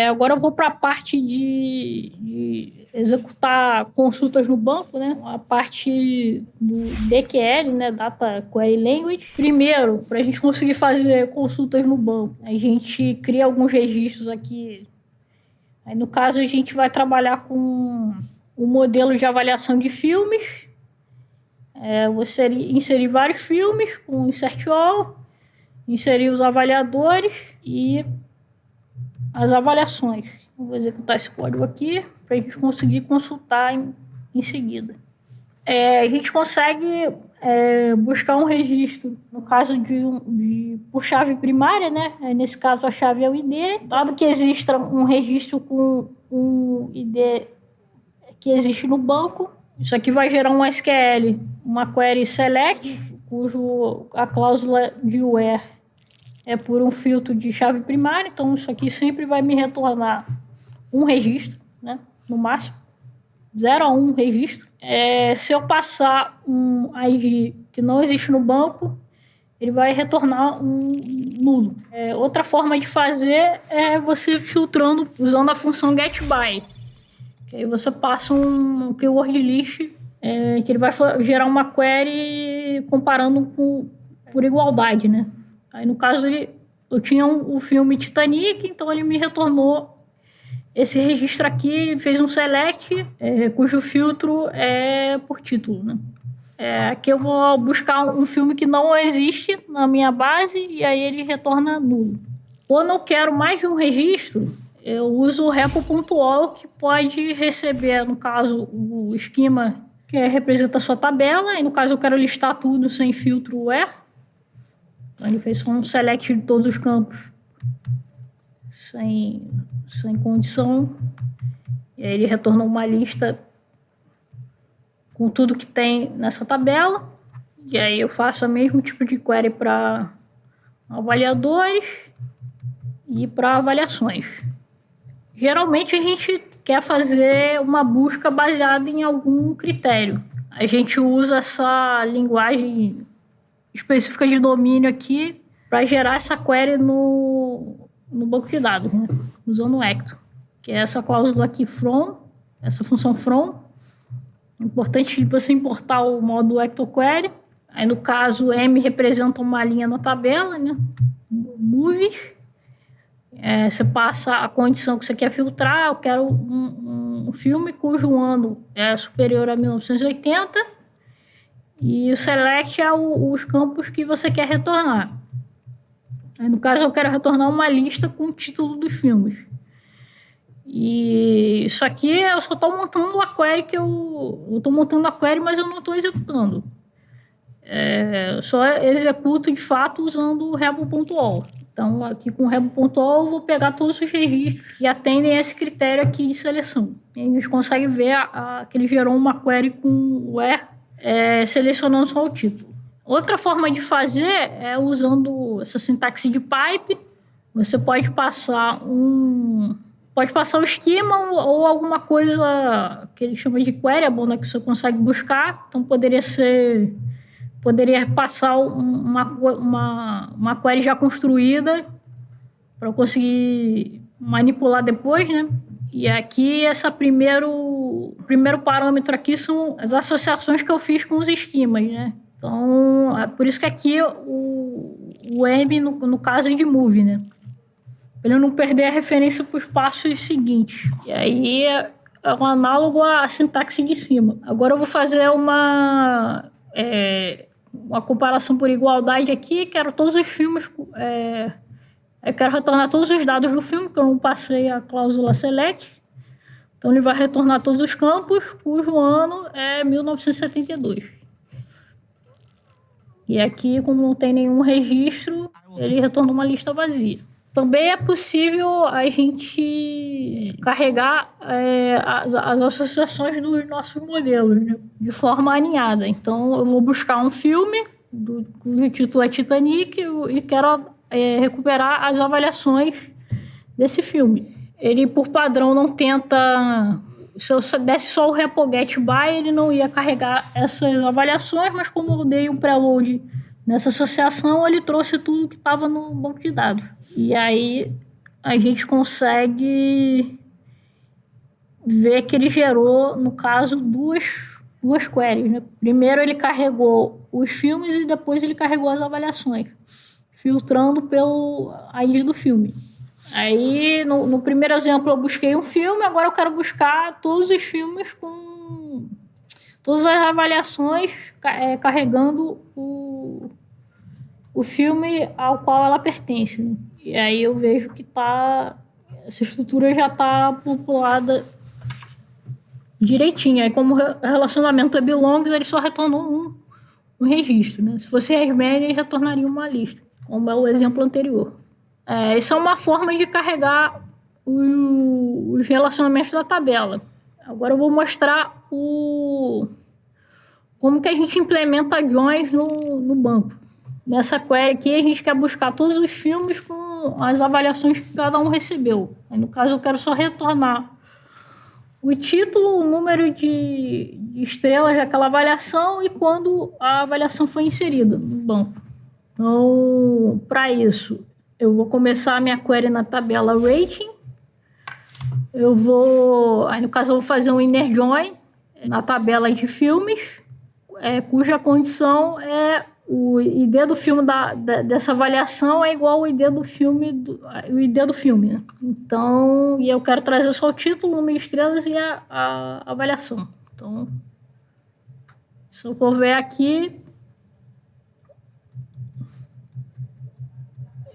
Agora eu vou para a parte de executar consultas no banco, né? A parte do DQL, né? Data Query Language. Primeiro, para a gente conseguir fazer consultas no banco, a gente cria alguns registros aqui. Aí, no caso, a gente vai trabalhar com o modelo de avaliação de filmes. Você inserir vários filmes com Insert All, inserir os avaliadores e as avaliações. Vou executar esse código aqui para a gente conseguir consultar em seguida. A gente consegue buscar um registro, no caso por chave primária, né? Nesse caso, a chave é o ID. Dado que exista um registro com um ID que existe no banco, isso aqui vai gerar um SQL, uma query select, cujo a cláusula de where é por um filtro de chave primária. Então, isso aqui sempre vai me retornar um registro, né? No máximo, 0 a 1 registro. Se eu passar um ID que não existe no banco, ele vai retornar um nulo. Outra forma de fazer é você filtrando usando a função getBy. Que aí você passa um keyword list, que ele vai gerar uma query comparando por igualdade, né? Aí, no caso, eu tinha o filme Titanic, então ele me retornou esse registro aqui, ele fez um select, cujo filtro é por título, né? Aqui eu vou buscar um filme que não existe na minha base e aí ele retorna nulo. Quando eu quero mais de um registro, eu uso o repo.all, que pode receber, no caso, o esquema que representa a sua tabela, e no caso eu quero listar tudo sem filtro where. Então ele fez só um select de todos os campos sem condição, e aí ele retornou uma lista com tudo que tem nessa tabela, e aí eu faço o mesmo tipo de query para avaliadores e para avaliações. Geralmente a gente quer fazer uma busca baseada em algum critério. A gente usa essa linguagem específica de domínio aqui para gerar essa query no banco de dados, né? Usando o Ecto, que é essa cláusula aqui from, essa função from. É importante você importar o módulo Ecto Query. Aí, no caso, M representa uma linha na tabela, né? Movies. Você passa a condição que você quer filtrar. Eu quero um filme cujo ano é superior a 1980. E o select é os campos que você quer retornar. Aí, no caso, eu quero retornar uma lista com o título dos filmes. E isso aqui eu só estou montando a query eu estou montando a query, mas eu não estou executando. Eu só executo de fato usando o repo.all. Então, aqui com o repo.all eu vou pegar todos os registros que atendem a esse critério aqui de seleção. E a gente consegue ver que ele gerou uma query com where, selecionando só o título. Outra forma de fazer é usando essa sintaxe de pipe. Você pode passar o esquema ou alguma coisa que ele chama de queryable, né, que você consegue buscar. Então, poderia passar uma query já construída para eu conseguir manipular depois, né? E aqui, o primeiro parâmetro aqui são as associações que eu fiz com os esquemas, né? Então, é por isso que aqui o M, no caso, é de move, né? Para ele não perder a referência para os passos seguintes. E aí é um análogo à sintaxe de cima. Agora eu vou fazer uma comparação por igualdade aqui. Quero todos os filmes... eu quero retornar todos os dados do filme, que eu não passei a cláusula select. Então ele vai retornar todos os campos, cujo ano é 1972. E aqui, como não tem nenhum registro, ele retornou uma lista vazia. Também é possível a gente carregar as associações dos nossos modelos, né, de forma aninhada. Então, eu vou buscar um filme, cujo título é Titanic, e quero recuperar as avaliações desse filme. Ele, por padrão, não tenta... Se eu desse só o repo getBy, ele não ia carregar essas avaliações, mas como eu dei um preload nessa associação, ele trouxe tudo que estava no banco de dados. E aí, a gente consegue ver que ele gerou, no caso, duas queries, né? Primeiro ele carregou os filmes e depois ele carregou as avaliações, filtrando pelo ID do filme. Aí, no primeiro exemplo, eu busquei um filme, agora eu quero buscar todos os filmes com todas as avaliações carregando o filme ao qual ela pertence, né? E aí eu vejo que essa estrutura já está populada direitinho. Aí, como o relacionamento é belongs, ele só retornou um registro, né? Se fosse RESMAN, ele retornaria uma lista, como é o exemplo anterior. Isso é uma forma de carregar os relacionamentos da tabela. Agora eu vou mostrar como que a gente implementa joins no banco. Nessa query aqui, a gente quer buscar todos os filmes com as avaliações que cada um recebeu. Aí, no caso, eu quero só retornar o título, o número de estrelas daquela avaliação e quando a avaliação foi inserida no banco. Então, para isso, eu vou começar a minha query na tabela rating. Aí, no caso, eu vou fazer um inner join na tabela de filmes, cuja condição é o ID do filme dessa avaliação é igual ao ID do filme, né? Então, e eu quero trazer só o título, o número de estrelas e a avaliação. Então, se eu for ver aqui,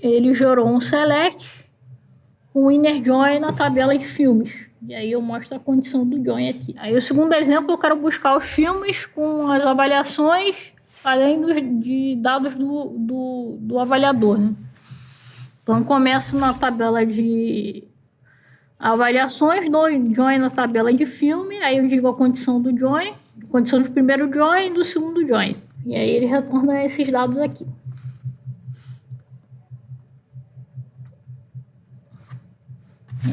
ele gerou um select com um inner join na tabela de filmes. E aí eu mostro a condição do join aqui. Aí o segundo exemplo, eu quero buscar os filmes com as avaliações além de dados do avaliador, né? Então, eu começo na tabela de avaliações, dou join na tabela de filme, aí eu digo a condição do join, condição do primeiro join e do segundo join. E aí ele retorna esses dados aqui.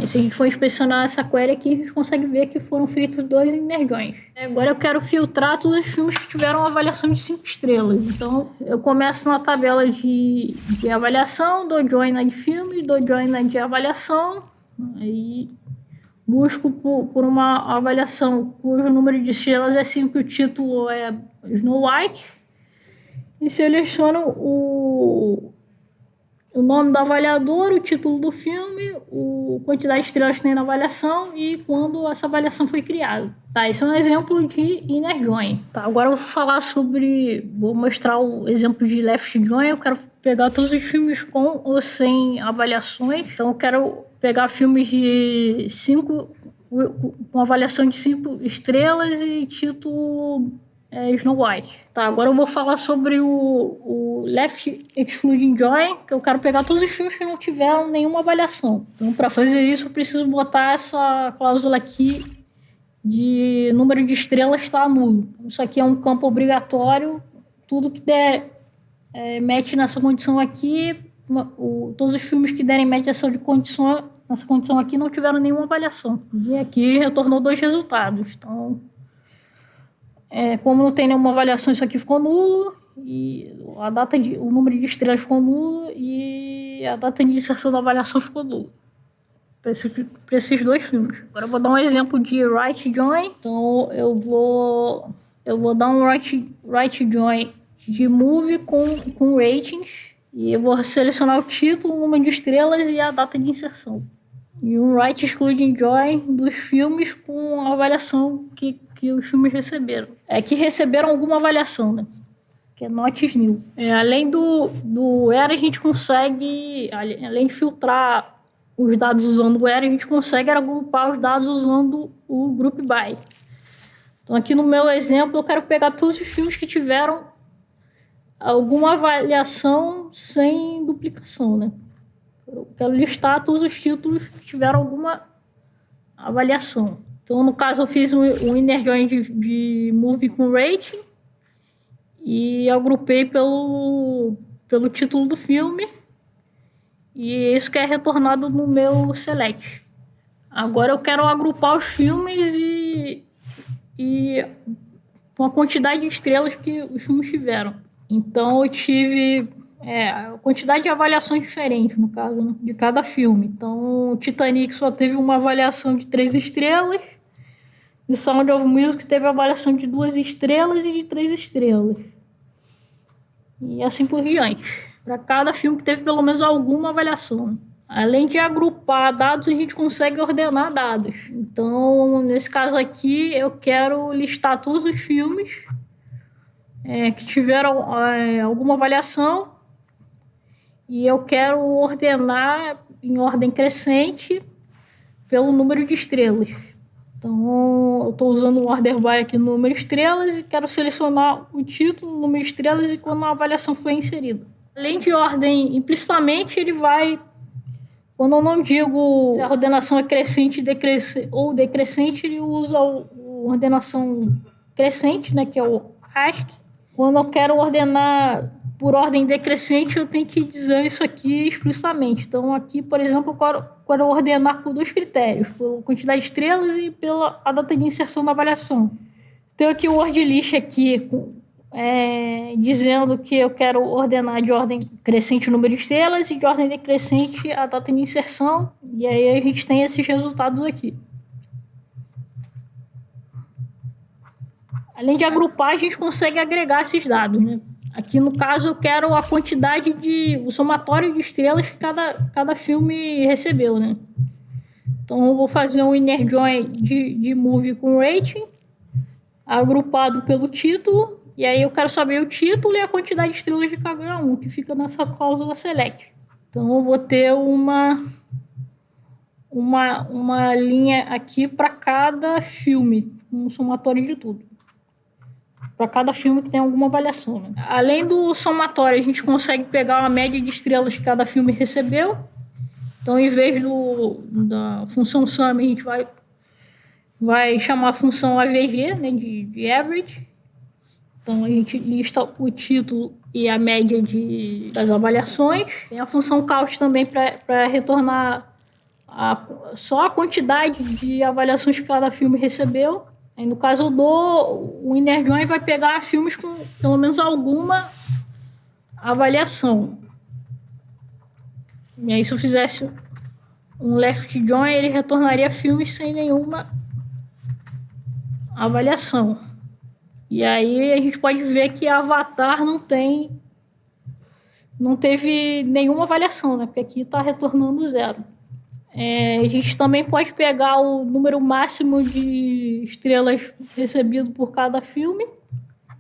E se a gente for inspecionar essa query aqui, a gente consegue ver que foram feitos 2 inner joins. Agora eu quero filtrar todos os filmes que tiveram uma avaliação de 5 estrelas. Então, eu começo na tabela de avaliação, dou join na de filme, dou join na de avaliação. Aí busco por uma avaliação cujo número de estrelas é 5 e o título é Snow White. E seleciono o nome do avaliador, o título do filme, a quantidade de estrelas que tem na avaliação e quando essa avaliação foi criada. Tá, esse é um exemplo de inner join. Tá, agora eu vou mostrar o exemplo de left join. Eu quero pegar todos os filmes com ou sem avaliações. Então eu quero pegar filmes de 5 com avaliação de 5 estrelas e título Snow White. Tá, agora eu vou falar sobre o Left Excluding Join, que eu quero pegar todos os filmes que não tiveram nenhuma avaliação. Então, para fazer isso, eu preciso botar essa cláusula aqui de número de estrelas está nulo. Isso aqui é um campo obrigatório. Tudo que der match nessa condição aqui, todos os filmes que derem match nessa condição aqui não tiveram nenhuma avaliação. E aqui retornou 2 resultados. Então, como não tem nenhuma avaliação, isso aqui ficou nulo, e o número de estrelas ficou nulo e a data de inserção da avaliação ficou nulo. Para esses 2 filmes. Agora eu vou dar um exemplo de right join. Então eu vou dar um right join de movie com ratings e eu vou selecionar o título, o número de estrelas e a data de inserção. E um right excluding join dos filmes com a avaliação que os filmes receberam. Que receberam alguma avaliação, né? Que é not nil. Além do ERA, a gente consegue, além de filtrar os dados usando o ERA, a gente consegue agrupar os dados usando o group by. Então, aqui no meu exemplo, eu quero pegar todos os filmes que tiveram alguma avaliação sem duplicação, né? Eu quero listar todos os títulos que tiveram alguma avaliação. Então, no caso, eu fiz um inner join de movie com rating e agrupei pelo título do filme. E isso que é retornado no meu select. Agora eu quero agrupar os filmes e com a quantidade de estrelas que os filmes tiveram. Então, eu tive a quantidade de avaliações diferentes, no caso, né, de cada filme. Então, o Titanic só teve uma avaliação de 3 estrelas, e Sound of Music teve avaliação de 2 estrelas e de 3 estrelas. E assim por diante. Para cada filme que teve pelo menos alguma avaliação. Além de agrupar dados, a gente consegue ordenar dados. Então, nesse caso aqui, eu quero listar todos os filmes que tiveram alguma avaliação e eu quero ordenar em ordem crescente pelo número de estrelas. Então, eu estou usando o order by aqui no número de estrelas e quero selecionar o título, o número de estrelas e quando a avaliação foi inserida. Além de ordem, implicitamente, ele vai... Quando eu não digo se a ordenação é crescente ou decrescente, ele usa a ordenação crescente, né, que é o ASCII. Quando eu quero ordenar por ordem decrescente, eu tenho que dizer isso aqui explicitamente. Então, aqui, por exemplo, eu quero ordenar por 2 critérios, pela quantidade de estrelas e pela a data de inserção da avaliação. Tenho aqui o word list aqui, dizendo que eu quero ordenar de ordem crescente o número de estrelas e de ordem decrescente a data de inserção. E aí a gente tem esses resultados aqui. Além de agrupar, a gente consegue agregar esses dados, né? Aqui, no caso, eu quero a quantidade o somatório de estrelas que cada filme recebeu, né? Então, eu vou fazer um inner join de movie com rating, agrupado pelo título, e aí eu quero saber o título e a quantidade de estrelas de cada um, que fica nessa cláusula select. Então, eu vou ter uma linha aqui para cada filme, um somatório de tudo. Para cada filme que tem alguma avaliação, né? Além do somatório, a gente consegue pegar uma média de estrelas que cada filme recebeu. Então, em vez da função sum, a gente vai chamar a função AVG, né, de average. Então, a gente lista o título e a média das avaliações. Tem a função count também para retornar só a quantidade de avaliações que cada filme recebeu. Aí, no caso, o inner join vai pegar filmes com pelo menos alguma avaliação. E aí, se eu fizesse um left join, ele retornaria filmes sem nenhuma avaliação. E aí, a gente pode ver que Avatar não teve nenhuma avaliação, né? Porque aqui está retornando 0. A gente também pode pegar o número máximo de estrelas recebido por cada filme.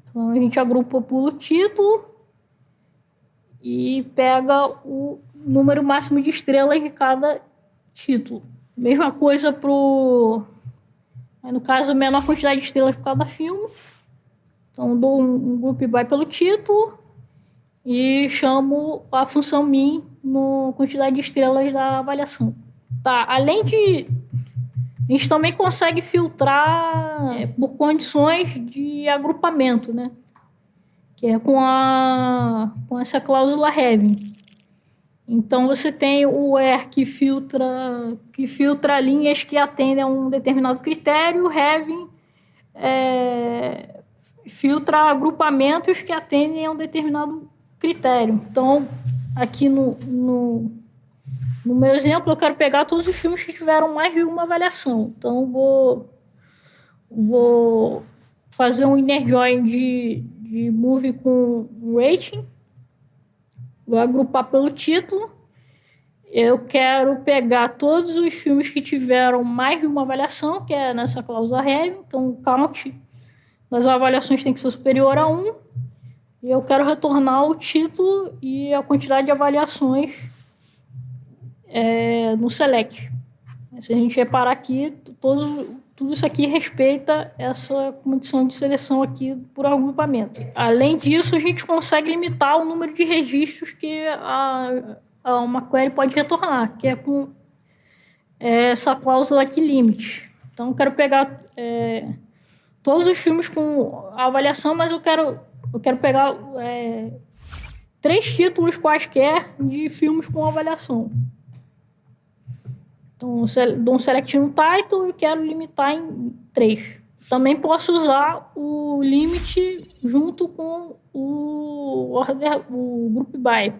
Então, a gente agrupa pelo título e pega o número máximo de estrelas de cada título. Mesma coisa no caso, menor quantidade de estrelas por cada filme. Então, dou um group by pelo título e chamo a função min na quantidade de estrelas da avaliação. Tá, além de... A gente também consegue filtrar por condições de agrupamento, né? Que é com essa cláusula having. Então, você tem o where que filtra linhas que atendem a um determinado critério, o having filtra agrupamentos que atendem a um determinado critério. Então, aqui no meu exemplo, eu quero pegar todos os filmes que tiveram mais de uma avaliação. Então, vou fazer um inner join de movie com rating. Vou agrupar pelo título. Eu quero pegar todos os filmes que tiveram mais de uma avaliação, que é nessa cláusula having. Então, o count das avaliações tem que ser superior a 1. E eu quero retornar o título e a quantidade de avaliações no select. Se a gente reparar aqui, tudo isso aqui respeita essa condição de seleção aqui por agrupamento. Além disso, a gente consegue limitar o número de registros que uma query pode retornar, que é com essa cláusula aqui limit. Então, eu quero pegar todos os filmes com avaliação, mas eu quero pegar 3 títulos quaisquer de filmes com avaliação. Então, dou um select no title e quero limitar em 3. Também posso usar o limit junto com o group by.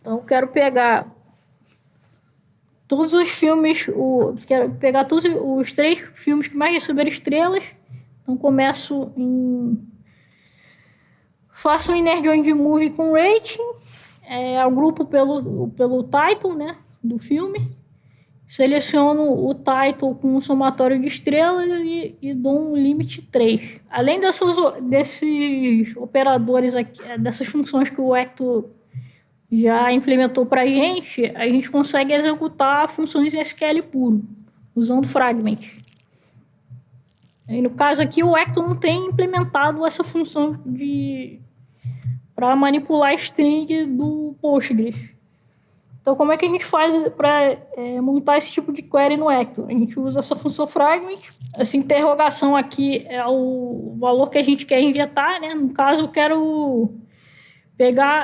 Então, eu quero pegar todos os filmes, quero pegar todos os 3 filmes que mais receberam estrelas. Então, faço um Nerd On The Movie com rating, agrupo pelo title, né, do filme, seleciono o title com um somatório de estrelas e dou um limite 3. Além desses operadores aqui, dessas funções que o Hector já implementou para a gente consegue executar funções em SQL puro, usando fragment. E no caso aqui, o Hector não tem implementado essa função para manipular a string do Postgres. Então, como é que a gente faz para montar esse tipo de query no Hector? A gente usa essa função fragment. Essa interrogação aqui é o valor que a gente quer injetar, né? No caso, eu quero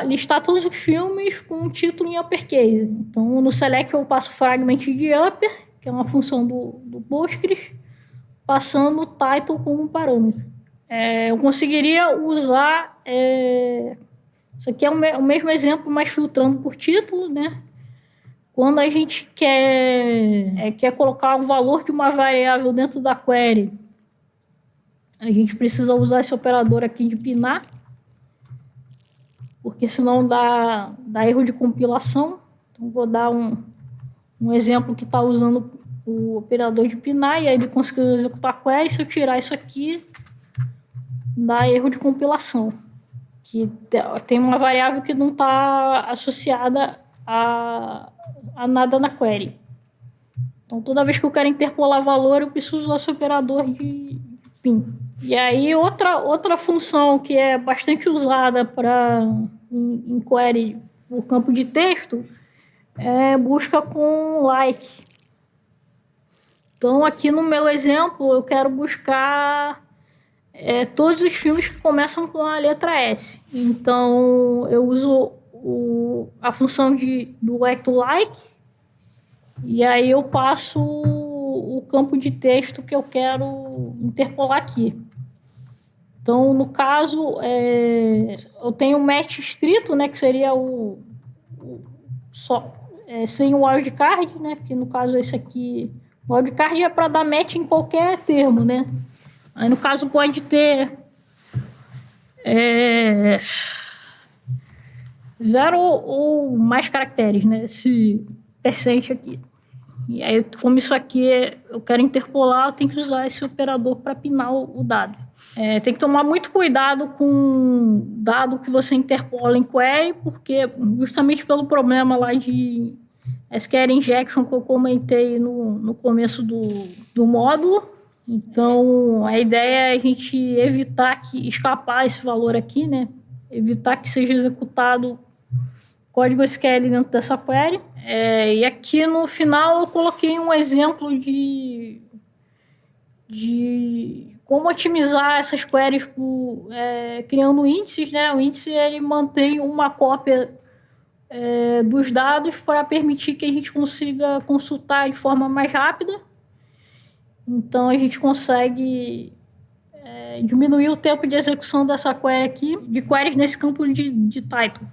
listar todos os filmes com um título em uppercase. Então, no select eu passo fragment de upper, que é uma função do Postgres, passando o title como um parâmetro. Eu conseguiria usar... isso aqui é o mesmo exemplo, mas filtrando por título, né? Quando a gente quer colocar o valor de uma variável dentro da query, a gente precisa usar esse operador aqui de pinar, porque senão dá erro de compilação. Então, vou dar um exemplo que está usando o operador de pinar, e aí ele conseguiu executar a query. Se eu tirar isso aqui, dá erro de compilação, que tem uma variável que não está associada a nada na query. Então, toda vez que eu quero interpolar valor, eu preciso usar esse operador de pin. E aí, outra função que é bastante usada em query por campo de texto é busca com like. Então, aqui no meu exemplo, eu quero buscar todos os filmes que começam com a letra S. Então, eu uso a função do Hector like, e aí eu passo o campo de texto que eu quero interpolar aqui. Então, no caso, eu tenho um match estrito, né, que seria sem o wildcard, né, que no caso esse aqui, o wildcard é para dar match em qualquer termo, né. Aí, no caso, pode ter 0 ou mais caracteres, né, esse percent aqui. E aí, como isso aqui eu quero interpolar, eu tenho que usar esse operador para pinar o dado. Tem que tomar muito cuidado com o dado que você interpola em query, porque justamente pelo problema lá de SQL injection que eu comentei no começo do módulo. Então, a ideia é a gente evitar escapar esse valor aqui, né? Evitar que seja executado código SQL dentro dessa query. E aqui no final eu coloquei um exemplo de como otimizar essas queries criando índices, né? O índice ele mantém uma cópia dos dados para permitir que a gente consiga consultar de forma mais rápida. Então, a gente consegue diminuir o tempo de execução dessa query aqui, de queries nesse campo de title.